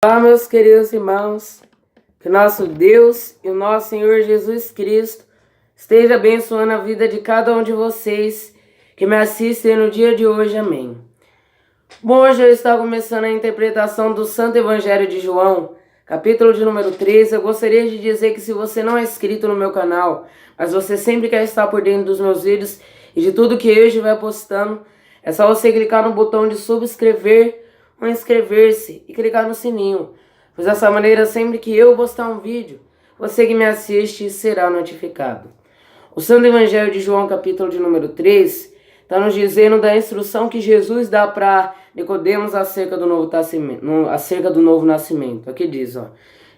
Olá, meus queridos irmãos, que nosso Deus e o nosso Senhor Jesus Cristo esteja abençoando a vida de cada um de vocês que me assistem no dia de hoje, amém. Bom, hoje eu estou começando a interpretação do Santo Evangelho de João, capítulo de número 13. Eu gostaria de dizer que se você não é inscrito no meu canal, mas você sempre quer estar por dentro dos meus vídeos e de tudo que eu estiver postando, é só você clicar no botão de subscrever ou inscrever-se e clicar no sininho, pois dessa maneira sempre que eu postar um vídeo, você que me assiste será notificado. O Santo Evangelho de João, capítulo de número 3, está nos dizendo da instrução que Jesus dá para Nicodemos acerca do novo nascimento. Aqui diz,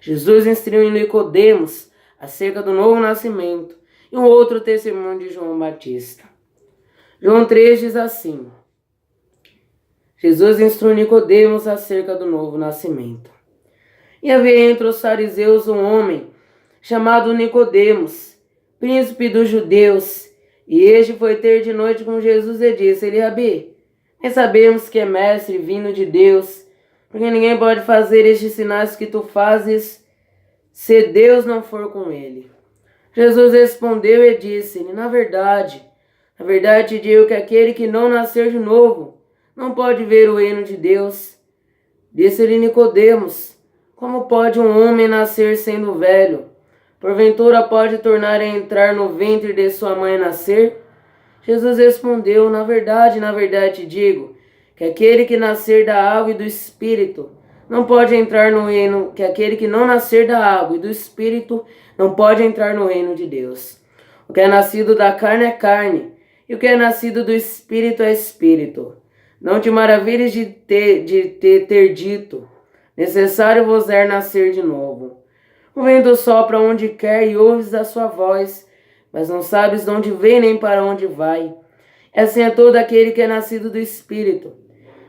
Jesus instruiu Nicodemos acerca do novo nascimento e um outro testemunho de João Batista. João 3 diz assim: Jesus instrui Nicodemos acerca do novo nascimento. E havia entre os fariseus um homem chamado Nicodemos, príncipe dos judeus, e este foi ter de noite com Jesus e disse-lhe: Rabi, nós sabemos que é mestre vindo de Deus, porque ninguém pode fazer estes sinais que tu fazes se Deus não for com ele. Jesus respondeu e disse-lhe: na verdade te digo que aquele que não nascer de novo não pode ver o reino de Deus. Disse-lhe Nicodemos: como pode um homem nascer sendo velho? Porventura pode tornar a entrar no ventre de sua mãe e nascer? Jesus respondeu: na verdade te digo, que aquele que nascer da água e do Espírito não pode entrar no reino, que aquele que não nascer da água e do Espírito não pode entrar no reino de Deus. O que é nascido da carne é carne, e o que é nascido do Espírito é Espírito. Não te maravilhes de ter dito: necessário vos é nascer de novo. O vento sopra onde quer e ouves a sua voz, mas não sabes de onde vem nem para onde vai. Assim é todo aquele que é nascido do Espírito.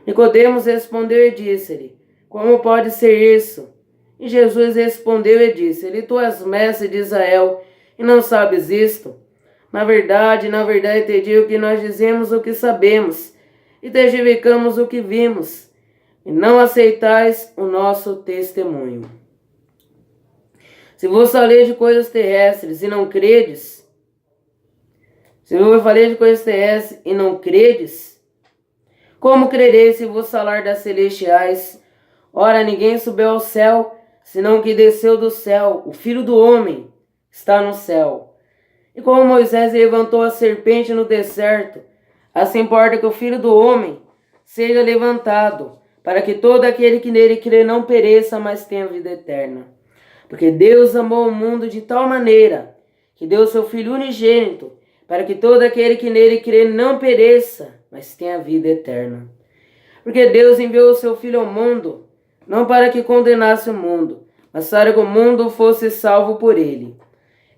Nicodemos respondeu e disse-lhe: como pode ser isso? E Jesus respondeu e disse-lhe: tu és mestre de Israel e não sabes isto? Na verdade te digo que nós dizemos o que sabemos e testificamos o que vimos, e não aceitais o nosso testemunho. Se vos falei de coisas terrestres e não credes, como crereis se vos falar das celestiais? Ora, ninguém subiu ao céu, senão que desceu do céu, o Filho do Homem está no céu. E como Moisés levantou a serpente no deserto, assim importa que o Filho do Homem seja levantado, para que todo aquele que nele crê não pereça, mas tenha vida eterna. Porque Deus amou o mundo de tal maneira que deu seu Filho unigênito, para que todo aquele que nele crê não pereça, mas tenha vida eterna. Porque Deus enviou o seu Filho ao mundo, não para que condenasse o mundo, mas para que o mundo fosse salvo por ele.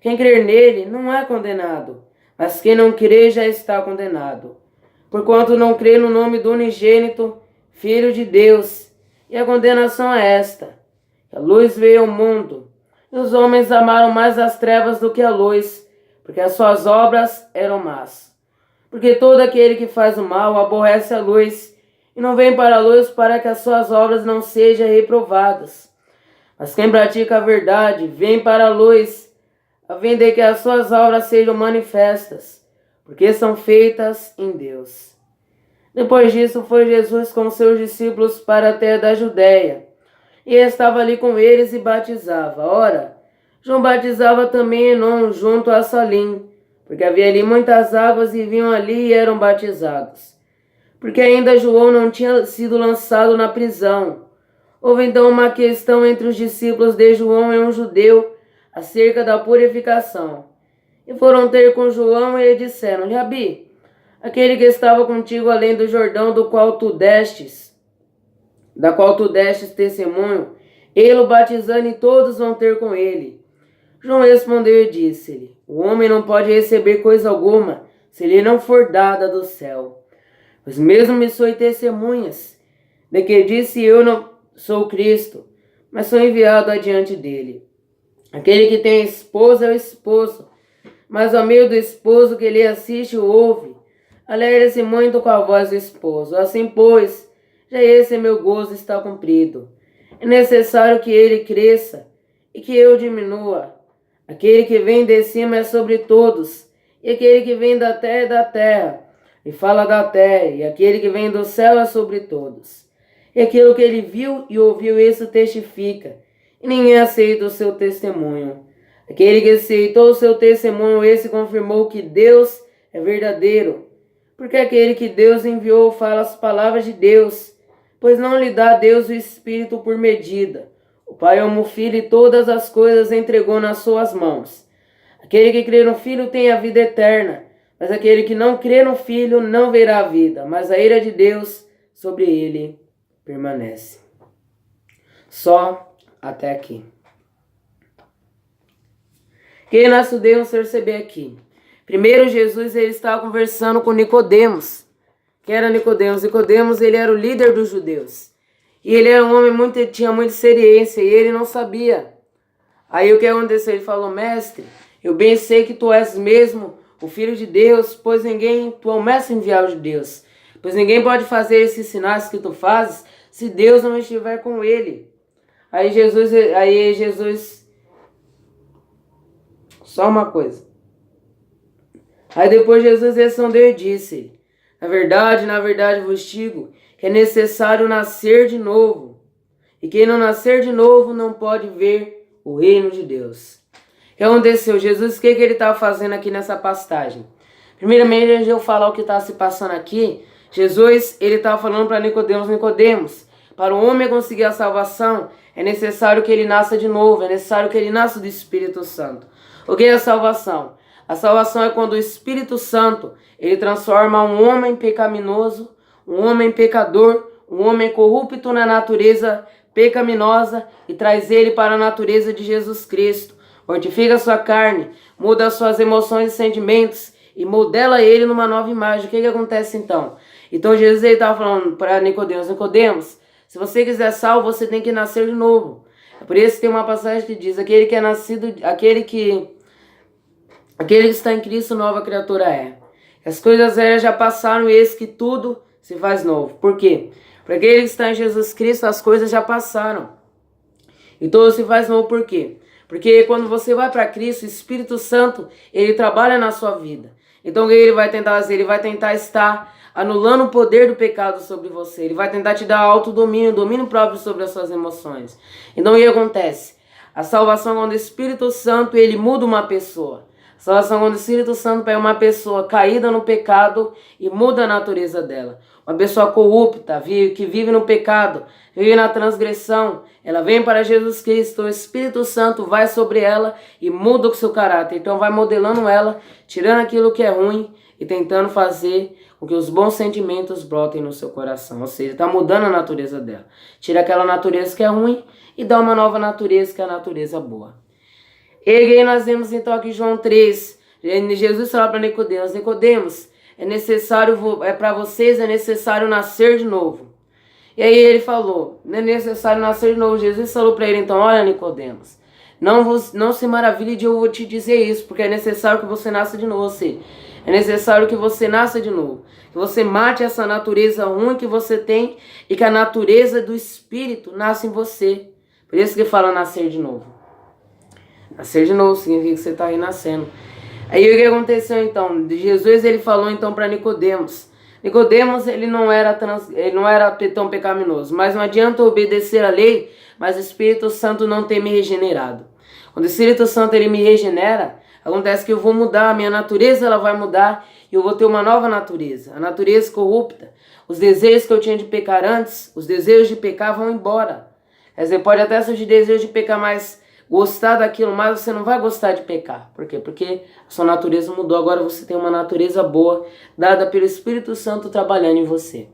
Quem crer nele não é condenado, mas quem não crê já está condenado, porquanto não crê no nome do unigênito Filho de Deus. E a condenação é esta: que a luz veio ao mundo, e os homens amaram mais as trevas do que a luz, porque as suas obras eram más. Porque todo aquele que faz o mal aborrece a luz, e não vem para a luz para que as suas obras não sejam reprovadas. Mas quem pratica a verdade vem para a luz, a fim de que as suas obras sejam manifestas, porque são feitas em Deus. Depois disso foi Jesus com seus discípulos para a terra da Judéia, e estava ali com eles e batizava. Ora, João batizava também Enom junto a Salim, porque havia ali muitas águas e vinham ali e eram batizados. Porque ainda João não tinha sido lançado na prisão. Houve então uma questão entre os discípulos de João e um judeu acerca da purificação. E foram ter com João e disseram-lhe: Rabi, aquele que estava contigo além do Jordão, da qual tu destes testemunho, ele batizando e todos vão ter com ele. João respondeu e disse-lhe: o homem não pode receber coisa alguma, se lhe não for dada do céu. Pois mesmo me sois testemunhas, de que disse eu não sou Cristo, mas sou enviado adiante dele. Aquele que tem esposa é o esposo, mas o amigo do esposo que lhe assiste o ouve. Alegra-se muito com a voz do esposo. Assim, pois, já esse meu gozo está cumprido. É necessário que ele cresça e que eu diminua. Aquele que vem de cima é sobre todos, e aquele que vem da terra é da terra, e fala da terra, e aquele que vem do céu é sobre todos. E aquilo que ele viu e ouviu, isso testifica, e ninguém aceita o seu testemunho. Aquele que aceitou o seu testemunho, esse confirmou que Deus é verdadeiro, porque aquele que Deus enviou fala as palavras de Deus, pois não lhe dá Deus o Espírito por medida. O Pai ama o Filho e todas as coisas entregou nas suas mãos. Aquele que crê no Filho tem a vida eterna, mas aquele que não crê no Filho não verá a vida, mas a ira de Deus sobre ele permanece. Só até aqui. Que nós podemos perceber aqui? Primeiro, Jesus ele estava conversando com Nicodemos. Quem era Nicodemos? Nicodemos ele era o líder dos judeus. E ele era um homem tinha muita experiência e ele não sabia. Aí o que aconteceu? Ele falou: mestre, eu bem sei que tu és mesmo o Filho de Deus, pois tu é o mestre enviado de Deus. Pois ninguém pode fazer esses sinais que tu fazes se Deus não estiver com ele. Aí Jesus, só uma coisa. Aí depois Jesus respondeu e disse: na verdade vos digo que é necessário nascer de novo. E quem não nascer de novo não pode ver o reino de Deus. O que aconteceu? Jesus, o que ele estava fazendo aqui nessa passagem? Primeiramente, antes de eu falar o que está se passando aqui, Jesus ele estava falando para Nicodemos, para o homem conseguir a salvação, é necessário que ele nasça de novo, é necessário que ele nasça do Espírito Santo. O que é a salvação? A salvação é quando o Espírito Santo ele transforma um homem pecaminoso, um homem pecador, um homem corrupto na natureza pecaminosa e traz ele para a natureza de Jesus Cristo. Mortifica a sua carne, muda as suas emoções e sentimentos e modela ele numa nova imagem. O que acontece então? Então Jesus estava falando para Nicodemos, se você quiser salvo, você tem que nascer de novo. É por isso que tem uma passagem que diz, aquele que está em Cristo, nova criatura é. As coisas velhas já passaram e eis que tudo se faz novo. Por quê? Para aquele que está em Jesus Cristo, as coisas já passaram. E tudo se faz novo por quê? Porque quando você vai para Cristo, o Espírito Santo, ele trabalha na sua vida. Então o que ele vai tentar fazer? Ele vai tentar estar anulando o poder do pecado sobre você. Ele vai tentar te dar autodomínio, domínio próprio sobre as suas emoções. Então o que acontece? A salvação quando o Espírito Santo, ele muda uma pessoa. A salvação quando o Espírito Santo pega uma pessoa caída no pecado e muda a natureza dela. Uma pessoa corrupta, que vive no pecado, vive na transgressão, ela vem para Jesus Cristo, o Espírito Santo vai sobre ela e muda o seu caráter. Então vai modelando ela, tirando aquilo que é ruim e tentando fazer com que os bons sentimentos brotem no seu coração. Ou seja, está mudando a natureza dela. Tira aquela natureza que é ruim e dá uma nova natureza que é a natureza boa. E aí nós vemos então aqui João 3, Jesus fala para Nicodemos, para vocês é necessário nascer de novo. E aí ele falou, é necessário nascer de novo. Jesus falou para ele então, olha Nicodemos, não se maravilhe de eu vou te dizer isso, porque é necessário que você nasça de novo. Ou seja, é necessário que você nasça de novo, que você mate essa natureza ruim que você tem e que a natureza do Espírito nasça em você. Por isso que fala nascer de novo. Nascer de novo significa que você está renascendo. Aí o que aconteceu então? Jesus ele falou então para Nicodemos. Nicodemos ele não era tão pecaminoso, mas não adianta obedecer a lei, mas o Espírito Santo não ter me regenerado. Quando o Espírito Santo ele me regenera, acontece que eu vou mudar, a minha natureza ela vai mudar e eu vou ter uma nova natureza, a natureza corrupta. Os desejos que eu tinha de pecar antes, os desejos de pecar vão embora. Quer dizer, pode até surgir desejo de pecar, mas gostar daquilo, mas você não vai gostar de pecar. Por quê? Porque a sua natureza mudou, agora você tem uma natureza boa, dada pelo Espírito Santo trabalhando em você.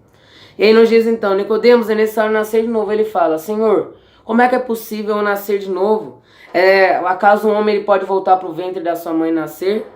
E aí nos diz então, Nicodemos, é necessário nascer de novo. Ele fala, Senhor, como é que é possível eu nascer de novo? Acaso um homem ele pode voltar para o ventre da sua mãe e nascer?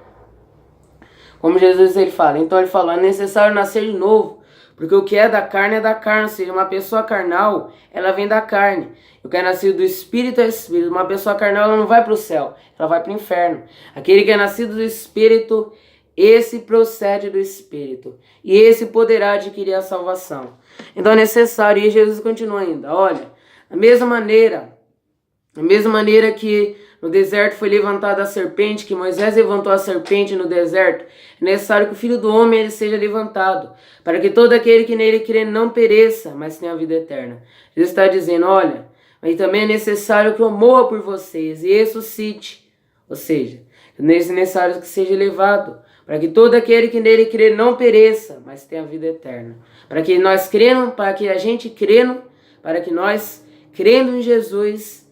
Como Jesus ele fala. Então ele fala, é necessário nascer de novo, porque o que é da carne, ou seja, uma pessoa carnal, ela vem da carne. O que é nascido do Espírito é Espírito. Uma pessoa carnal, ela não vai para o céu, ela vai para o inferno. Aquele que é nascido do Espírito, esse procede do Espírito. E esse poderá adquirir a salvação. Então é necessário, e Jesus continua ainda, olha, Da mesma maneira que no deserto foi levantada a serpente, que Moisés levantou a serpente no deserto, é necessário que o Filho do Homem ele seja levantado, para que todo aquele que nele crê não pereça, mas tenha a vida eterna. Jesus está dizendo, olha, mas também é necessário que eu morra por vocês e ressuscite, ou seja, é necessário que seja elevado, para que todo aquele que nele crê não pereça, mas tenha a vida eterna. Para que nós crendo, para que a gente crendo, para que nós crendo em Jesus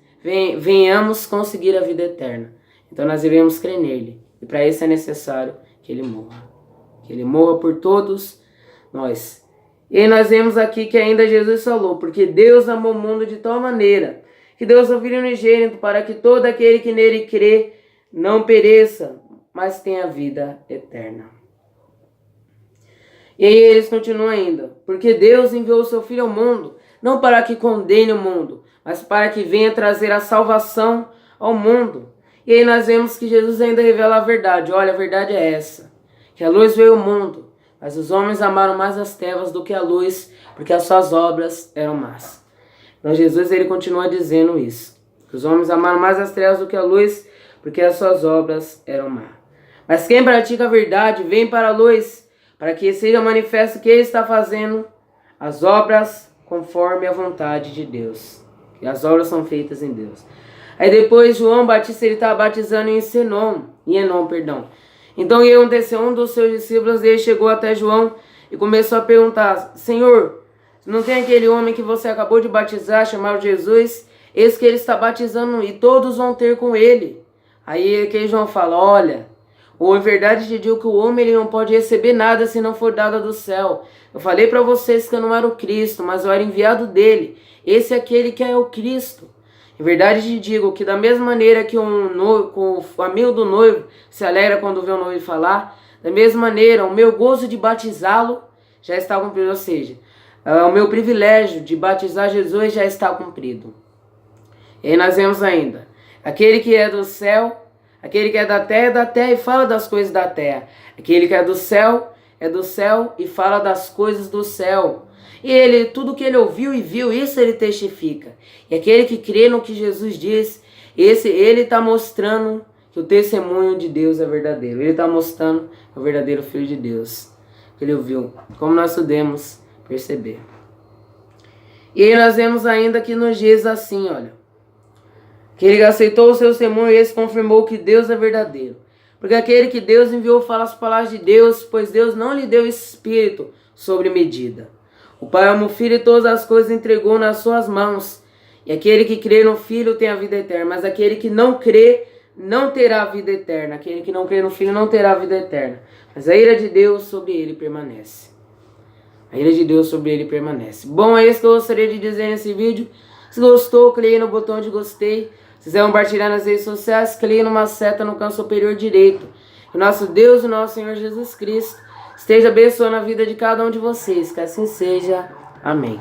venhamos conseguir a vida eterna. Então nós devemos crer nele. E para isso é necessário que ele morra. Que ele morra por todos nós. E aí nós vemos aqui que ainda Jesus falou, porque Deus amou o mundo de tal maneira, que deu o seu Filho unigênito para que todo aquele que nele crê não pereça, mas tenha vida eterna. E aí eles continuam ainda, porque Deus enviou o seu Filho ao mundo, não para que condene o mundo, mas para que venha trazer a salvação ao mundo. E aí nós vemos que Jesus ainda revela a verdade. Olha, a verdade é essa, que a luz veio ao mundo, mas os homens amaram mais as trevas do que a luz, porque as suas obras eram más. Então Jesus ele continua dizendo isso, que os homens amaram mais as trevas do que a luz, porque as suas obras eram más. Mas quem pratica a verdade vem para a luz, para que seja manifesto que ele está fazendo as obras conforme a vontade de Deus. E as obras são feitas em Deus. Aí depois João Batista ele está batizando em Enom, perdão. Então aconteceu, um dos seus discípulos ele chegou até João e começou a perguntar, Senhor, não tem aquele homem que você acabou de batizar, chamado Jesus? Esse que ele está batizando e todos vão ter com ele. Aí aquele João fala, olha, ou em verdade te digo que o homem ele não pode receber nada se não for dado do céu. Eu falei para vocês que eu não era o Cristo, mas eu era enviado dele. Esse é aquele que é o Cristo. Em verdade te digo que da mesma maneira que o amigo do noivo se alegra quando vê o noivo falar, da mesma maneira o meu gozo de batizá-lo já está cumprido. Ou seja, o meu privilégio de batizar Jesus já está cumprido. E aí nós vemos ainda, aquele que é do céu, aquele que é da terra e fala das coisas da terra. Aquele que é do céu e fala das coisas do céu. E ele, tudo que ele ouviu e viu, isso ele testifica. E aquele que crê no que Jesus diz, ele está mostrando que o testemunho de Deus é verdadeiro. Ele está mostrando que é o verdadeiro Filho de Deus. Que ele ouviu, como nós podemos perceber. E aí nós vemos ainda que nos diz assim, olha, que ele aceitou o seu testemunho e esse confirmou que Deus é verdadeiro. Porque aquele que Deus enviou fala as palavras de Deus, pois Deus não lhe deu espírito sobre medida. O Pai ama o Filho e todas as coisas entregou nas suas mãos. E aquele que crê no Filho tem a vida eterna, mas aquele que não crê não terá a vida eterna. Aquele que não crê no Filho não terá a vida eterna. Mas a ira de Deus sobre ele permanece. A ira de Deus sobre ele permanece. Bom, é isso que eu gostaria de dizer nesse vídeo. Se gostou, clique no botão de gostei. Se quiser compartilhar nas redes sociais, clique numa seta no canto superior direito. Que o nosso Deus e o nosso Senhor Jesus Cristo esteja abençoando a vida de cada um de vocês. Que assim seja. Amém.